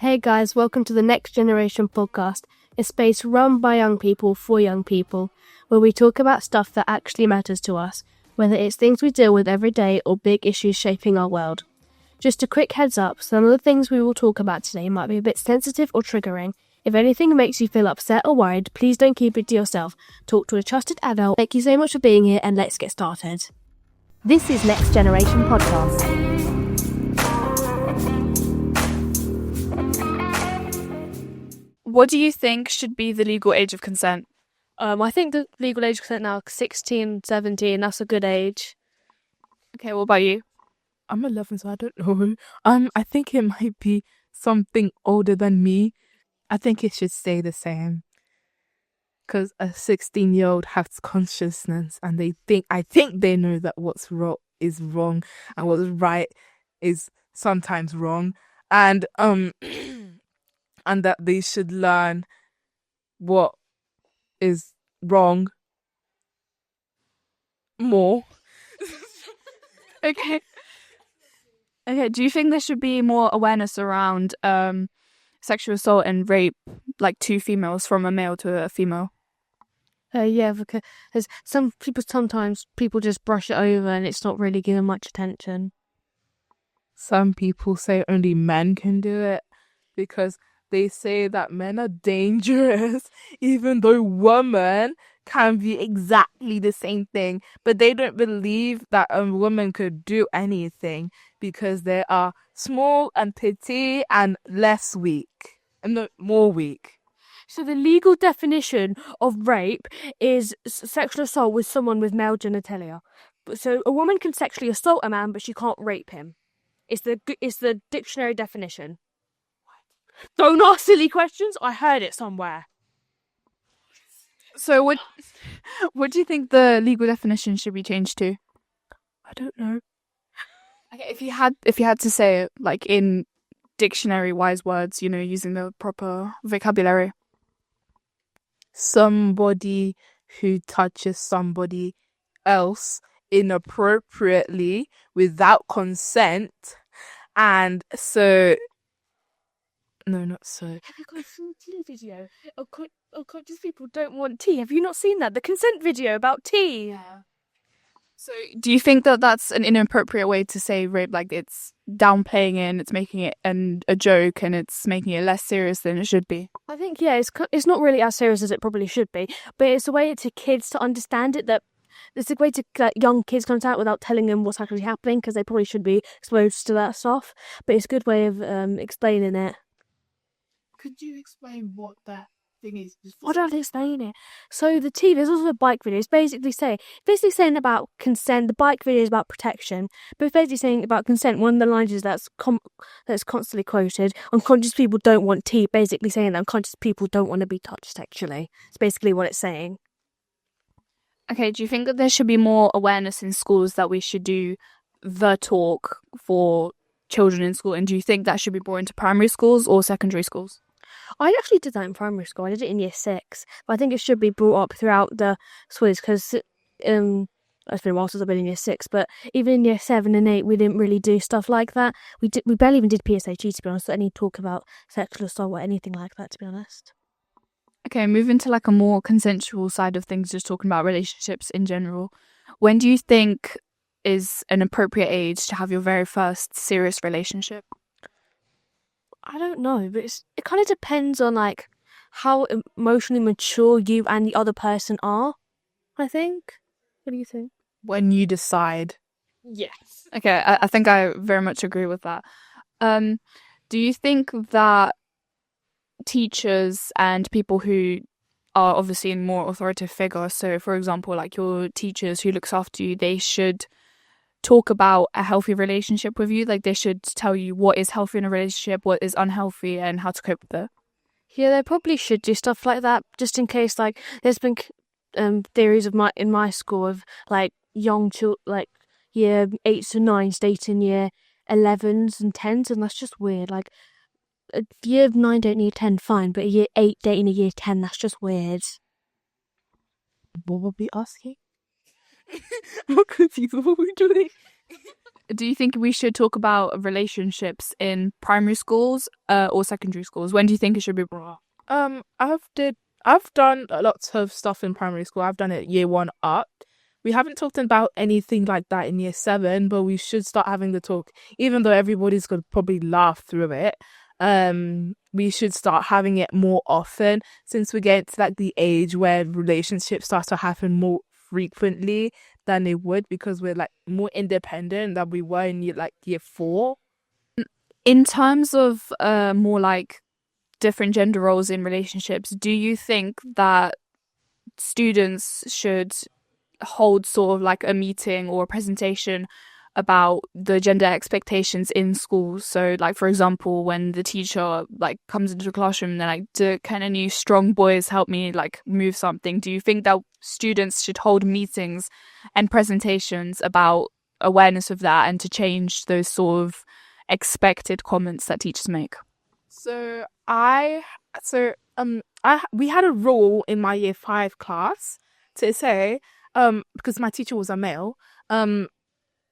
Hey guys, welcome to the Next Generation podcast, a space run by young people for young people, where we talk about stuff that actually matters to us, whether it's things we deal with every day or big issues shaping our world. Just a quick heads up, some of the things we will talk about today might be a bit sensitive or triggering. If anything makes you feel upset or worried, please don't keep it to yourself. Talk to a trusted adult. Thank you so much for being here and let's get started. This is Next Generation Podcast. What do you think should be the legal age of consent? I think the legal age of consent now is 16, 17, that's a good age. Okay, what about you? I'm 11, so I don't know. I think it might be something older than me. I think it should stay the same. Because a 16-year-old has consciousness and I think they know that what's wrong is wrong and what's right is sometimes wrong. And and that they should learn what is wrong more. Okay, do you think there should be more awareness around sexual assault and rape, like to females from a male to a female? Yeah, because sometimes people just brush it over and it's not really given much attention. Some people say only men can do it because they say that men are dangerous, even though women can be exactly the same thing. But they don't believe that a woman could do anything because they are small and petite and less weak. No, more weak. So the legal definition of rape is sexual assault with someone with male genitalia. So a woman can sexually assault a man, but she can't rape him. It's the dictionary definition. Don't ask silly questions. I heard it somewhere. So what do you think the legal definition should be changed to? I don't know. Okay, if you had to say it like in dictionary wise words, using the proper vocabulary. Somebody who touches somebody else inappropriately without consent, and so. No, not so. Have you got a tea video? Conscious people don't want tea. Have you not seen that? The consent video about tea. Yeah. So do you think that that's an inappropriate way to say rape? Like it's downplaying it and it's making it a joke and it's making it less serious than it should be? I think, yeah, it's not really as serious as it probably should be. But it's a way to kids to understand it, that it's a way to let young kids contact without telling them what's actually happening, because they probably should be exposed to that stuff. But it's a good way of explaining it. Could you explain what that thing is? What do I have to explain it? So the T, there's also a bike video. It's basically saying about consent. The bike video is about protection, but it's basically saying about consent. One of the lines is that's constantly quoted. Unconscious people don't want tea. Basically saying that unconscious people don't want to be touched sexually. It's basically what it's saying. Okay, do you think that there should be more awareness in schools that we should do the talk for children in school? And do you think that should be brought into primary schools or secondary schools? I actually did that in primary school. I did it in year 6. But I think it should be brought up throughout the schools because it's been a while since I've been in year 6. But even in year 7 and 8, we didn't really do stuff like that. We barely even did PSHE, to be honest. Any talk about sexual assault or anything like that, to be honest. Okay, moving to like a more consensual side of things, just talking about relationships in general. When do you think is an appropriate age to have your very first serious relationship? I don't know, but it kind of depends on like how emotionally mature you and the other person are, I think. What do you think? When you decide. Yes. Okay, I think I very much agree with that. Do you think that teachers and people who are obviously in more authoritative figures, so for example like your teachers who looks after you, they should talk about a healthy relationship with you? Like they should tell you what is healthy in a relationship, what is unhealthy, and how to cope with it? Yeah, they probably should do stuff like that, just in case. Like there's been theories in my school of like young children, like year 8s to 9s dating year 11s and 10s, and that's just weird. Like a year 9 dating year 10, fine, but a year 8 dating a year 10, that's just weird. What were we asking? I'm confused. What were we doing? Do you think we should talk about relationships in primary schools or secondary schools? When do you think it should be brought up? I've done lots of stuff in primary school. I've done it year 1 up. We haven't talked about anything like that in year 7, but we should start having the talk, even though everybody's gonna probably laugh through it. We should start having it more often since we get to like the age where relationships start to happen more frequently than they would, because we're like more independent than we were in year 4. In terms of more like different gender roles in relationships, do you think that students should hold sort of like a meeting or a presentation about the gender expectations in schools? So like, for example, when the teacher like comes into the classroom, they're like, can any strong boys help me like move something? Do you think that students should hold meetings and presentations about awareness of that and to change those sort of expected comments that teachers make? We had a rule in my year 5 class to say, because my teacher was a male,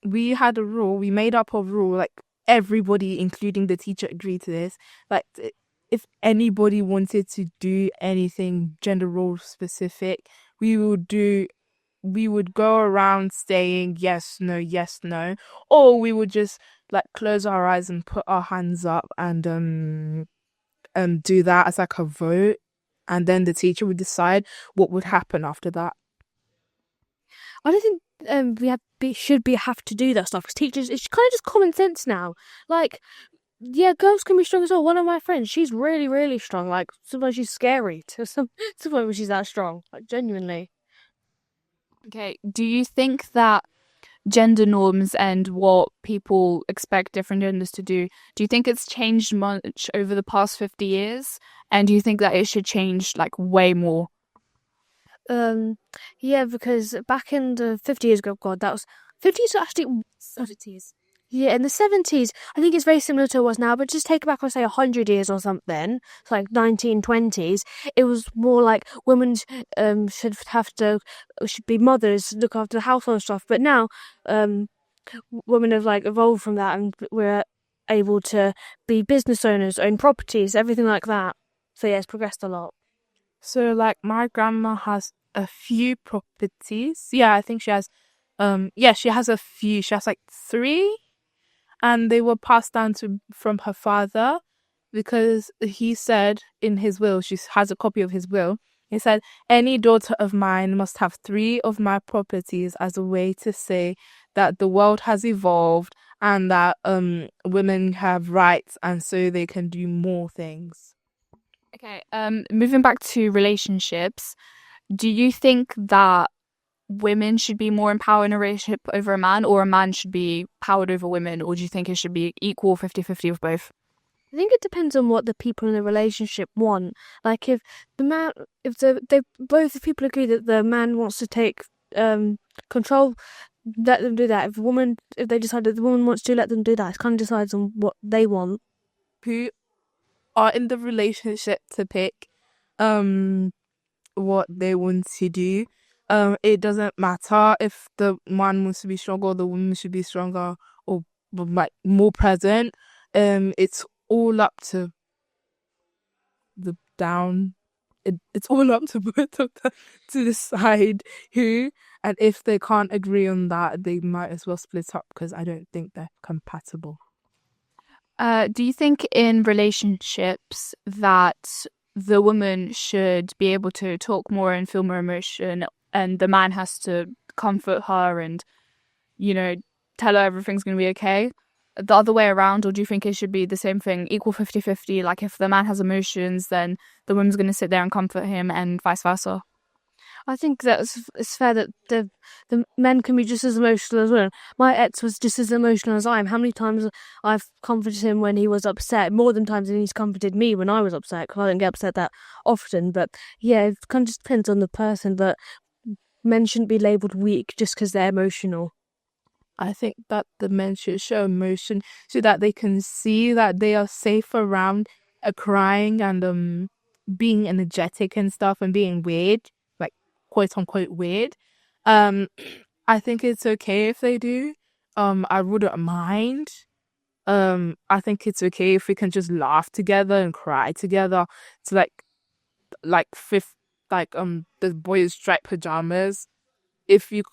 we had a rule, we made up a rule, like everybody, including the teacher, agreed to this. Like, if anybody wanted to do anything gender role specific, we would go around saying yes, no, or we would just like close our eyes and put our hands up and do that as like a vote, and then the teacher would decide what would happen after that. I don't think should have to do that stuff, because teachers, it's kind of just common sense now. Like, yeah, girls can be strong as well. One of my friends, she's really, really strong. Like, sometimes she's scary to some point when she's that strong. Like, genuinely. Okay, do you think that gender norms and what people expect different genders to do you think it's changed much over the past 50 years? And do you think that it should change like way more? Yeah, because back in the 50 years ago, God, that was 50s actually 70s. Yeah, in the 70s, I think it's very similar to what's now, but just take it back, say 100 years or something, so like 1920s. It was more like women should be mothers, look after the household stuff. But now, women have like evolved from that, and we're able to be business owners, own properties, everything like that. So yeah, it's progressed a lot. So like my grandma has a few properties. Yeah, I think she has she has a few. She has like 3, and they were passed down from her father, because he said in his will, she has a copy of his will. He said, any daughter of mine must have 3 of my properties, as a way to say that the world has evolved and that women have rights, and so they can do more things. Okay, moving back to relationships, do you think that women should be more empowered in a relationship over a man, or a man should be powered over women, or do you think it should be equal 50-50 of both? I think it depends on what the people in the relationship want. Like, if both the people agree that the man wants to take control, let them do that. If they decide that the woman wants to, let them do that. It kind of decides on what they want. Who are in the relationship to pick what they want to do. It doesn't matter if the man wants to be stronger or the woman should be stronger or like more present. It's all up to the down. It's all up to both of them to decide who, and if they can't agree on that, they might as well split up, because I don't think they're compatible. Do you think in relationships that the woman should be able to talk more and feel more emotion, and the man has to comfort her and, tell her everything's going to be okay? The other way around, or do you think it should be the same thing, equal 50-50? Like, if the man has emotions, then the woman's going to sit there and comfort him, and vice versa? I think that it's fair that the men can be just as emotional as well. My ex was just as emotional as I am. How many times I've comforted him when he was upset, more than times than he's comforted me when I was upset, because I don't get upset that often. But yeah, it kind of just depends on the person. But men shouldn't be labelled weak just because they're emotional. I think that the men should show emotion so that they can see that they are safe around crying and being energetic and stuff, and being weird, like quote unquote weird. I think it's okay if they do. I wouldn't mind. I think it's okay if we can just laugh together and cry together to fifth the boys striped pajamas. If you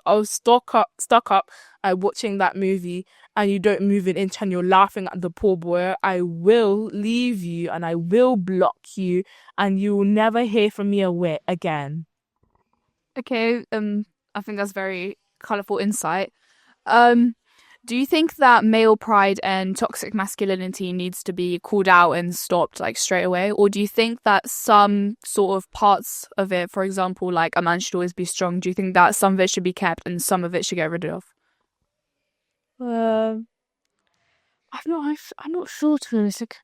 are stuck up watching that movie and you don't move an inch and you're laughing at the poor boy, I will leave you and I will block you and you will never hear from me again. Okay, I think that's very colourful insight. Um, do you think that male pride and toxic masculinity needs to be called out and stopped like straight away? Or do you think that some sort of parts of it, for example, like a man should always be strong, do you think that some of it should be kept and some of it should get rid of? I'm not sure, to be honest. Like,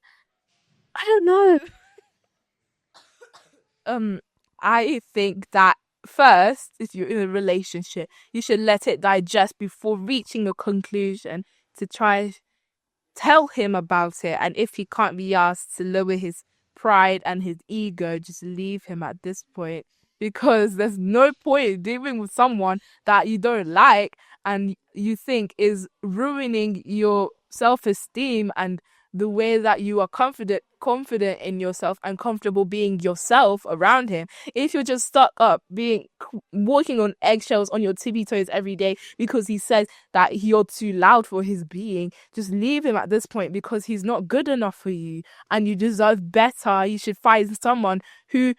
I don't know. I think that first, if you're in a relationship, you should let it digest before reaching a conclusion to try tell him about it. And if he can't be asked to lower his pride and his ego, just leave him at this point. Because there's no point dealing with someone that you don't like and you think is ruining your self-esteem and the way that you are confident in yourself and comfortable being yourself around him. If you're just stuck up being walking on eggshells on your tippy toes every day because he says that you're too loud for his being, just leave him at this point because he's not good enough for you and you deserve better. You should find someone who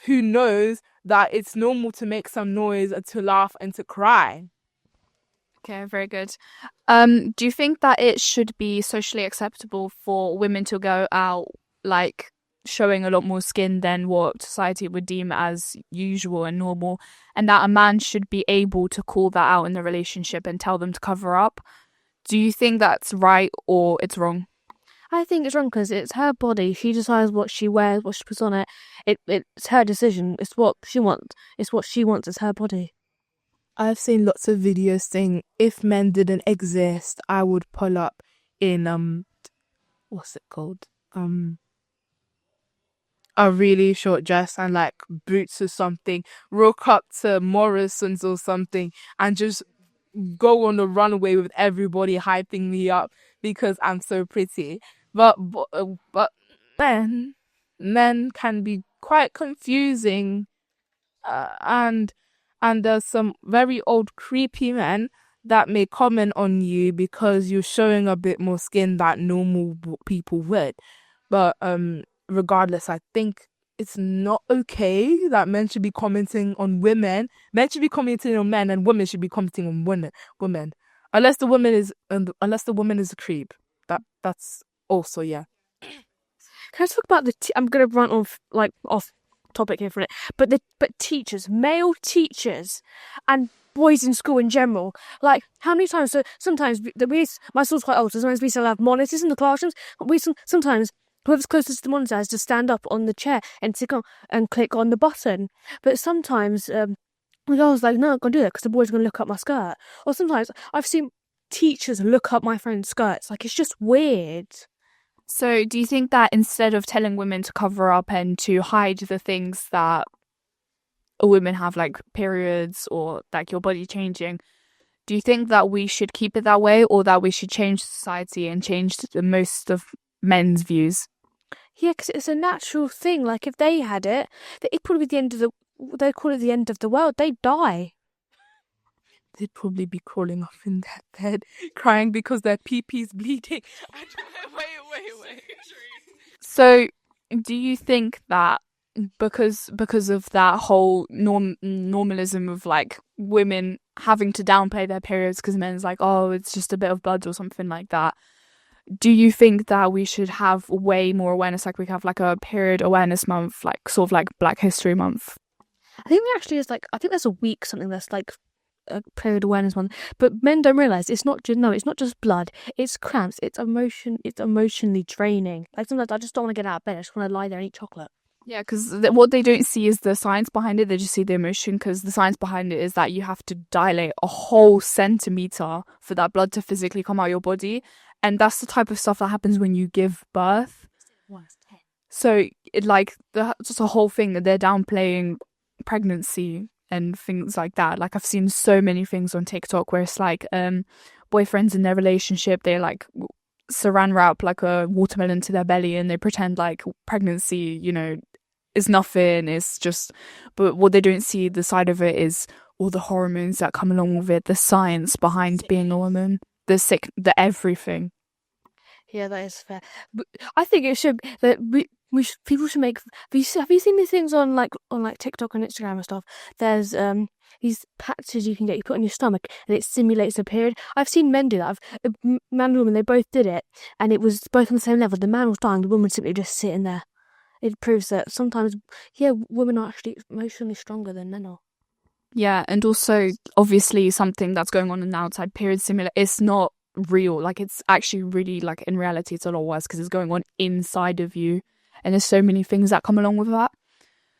knows that it's normal to make some noise, to laugh and to cry. Okay, very good. Do you think that it should be socially acceptable for women to go out like showing a lot more skin than what society would deem as usual and normal, and that a man should be able to call that out in the relationship and tell them to cover up? Do you think that's right or it's wrong? I think it's wrong because it's her body. She decides what she wears, what she puts on it. It's her decision. It's what she wants. It's what she wants. It's her body. I've seen lots of videos saying if men didn't exist, I would pull up in what's it called? A really short dress and like boots or something, rock up to Morrison's or something and just go on the runway with everybody hyping me up because I'm so pretty. But men can be quite confusing, and there's some very old creepy men that may comment on you because you're showing a bit more skin than normal people would. But regardless, I think it's not okay that men should be commenting on women. Men should be commenting on men, and women should be commenting on women. Unless the woman is a creep. That's also, yeah. Can I talk about I'm going to run off topic here for a minute. But teachers, male teachers, and boys in school in general, like how many times? So sometimes my school's quite old, so sometimes we still have monitors in the classrooms. Sometimes whoever's closest to the monitor has to stand up on the chair and click on the button. But sometimes the girl's like, no, I'm gonna do that because the boy's gonna look up my skirt. Or sometimes I've seen teachers look up my friend's skirts. Like, it's just weird. So do you think that instead of telling women to cover up and to hide the things that women have, like periods or like your body changing, do you think that we should keep it that way or that we should change society and change most of men's views? Yeah, because it's a natural thing. Like, if they had it, it'd probably be they'd call it the end of the world. They'd die. They'd probably be crawling off in their bed, crying because their pee-pee's bleeding. Wait. So, do you think that because of that whole normalism of like women having to downplay their periods because men's like, oh, it's just a bit of blood or something like that, do you think that we should have way more awareness, like we have like a period awareness month, like sort of like Black History Month? I think there actually is I think there's a week something that's like a period awareness month, but men don't realise it's not just blood, it's cramps, it's emotionally draining. Like, sometimes I just don't want to get out of bed, I just want to lie there and eat chocolate. Yeah, because what they don't see is the science behind it, they just see the emotion, because the science behind it is that you have to dilate a whole centimetre for that blood to physically come out of your body, and that's the type of stuff that happens when you give birth. So it just a whole thing that they're downplaying pregnancy and things like that. Like I've seen so many things on TikTok where it's like boyfriends in their relationship, they like saran wrap like a watermelon to their belly and they pretend like pregnancy, is nothing. It's just, but what they don't see the side of it is all the hormones that come along with it, the science behind being a woman, the everything. Yeah, that is fair. But I think it should that people should make. Have you seen these things on TikTok and Instagram and stuff? There's these patches you can get, you put on your stomach and it simulates a period. I've seen men do that. Man and woman, they both did it, and it was both on the same level. The man was dying, the woman simply just sitting there. It proves that sometimes, women are actually emotionally stronger than men are. Yeah, and also obviously something that's going on in the outside period simulator. It's not real. Like it's actually really like in reality it's a lot worse because it's going on inside of you, and there's so many things that come along with that.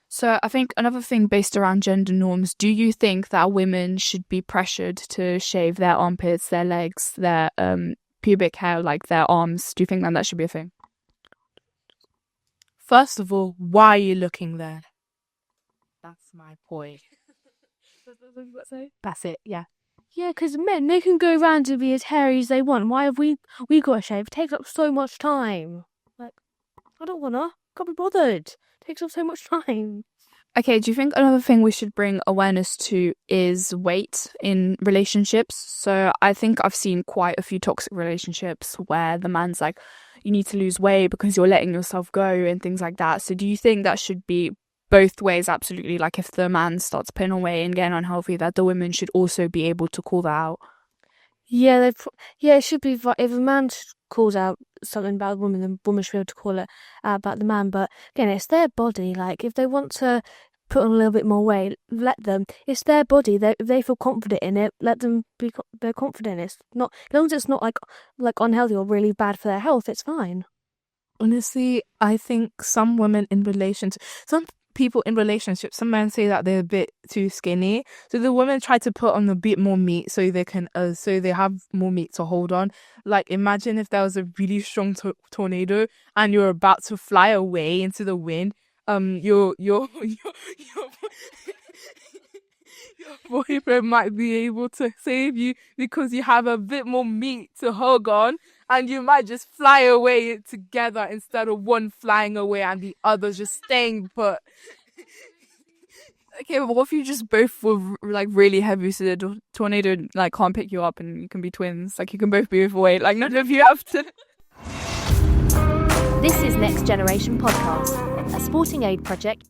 So I think another thing based around gender norms, do you think that women should be pressured to shave their armpits, their legs, their pubic hair, like their arms? Do you think that should be a thing? First of all, why are you looking there? That's my point. That's it, yeah. Yeah, because men, they can go around and be as hairy as they want. Why have we got to shave? It takes up so much time. Like, I don't wanna. Can't be bothered. It takes up so much time. Okay, do you think another thing we should bring awareness to is weight in relationships? So I think I've seen quite a few toxic relationships where the man's like, you need to lose weight because you're letting yourself go and things like that. So do you think that should be both ways? Absolutely. Like if the man starts putting on weight and getting unhealthy, that the women should also be able to call that out. Yeah, it should be. If a man calls out something about a woman, the woman should be able to call it out about the man. But again, it's their body. Like if they want to put on a little bit more weight, let them. It's their body. If they feel confident in it, let them be. They're confident. It's not, as long as it's not like unhealthy or really bad for their health. It's fine. Honestly, I think some people in relationships, some men say that they're a bit too skinny, so the women try to put on a bit more meat so they can so they have more meat to hold on. Like imagine if there was a really strong tornado and you're about to fly away into the wind. Your boyfriend might be able to save you because you have a bit more meat to hug on, and you might just fly away together instead of one flying away and the other just staying put. Okay, but what if you just both were like really heavy so the tornado like can't pick you up and you can be twins? Like you can both be overweight. Like none of you have to. This is Next Generation Podcast, a Sporting Aid project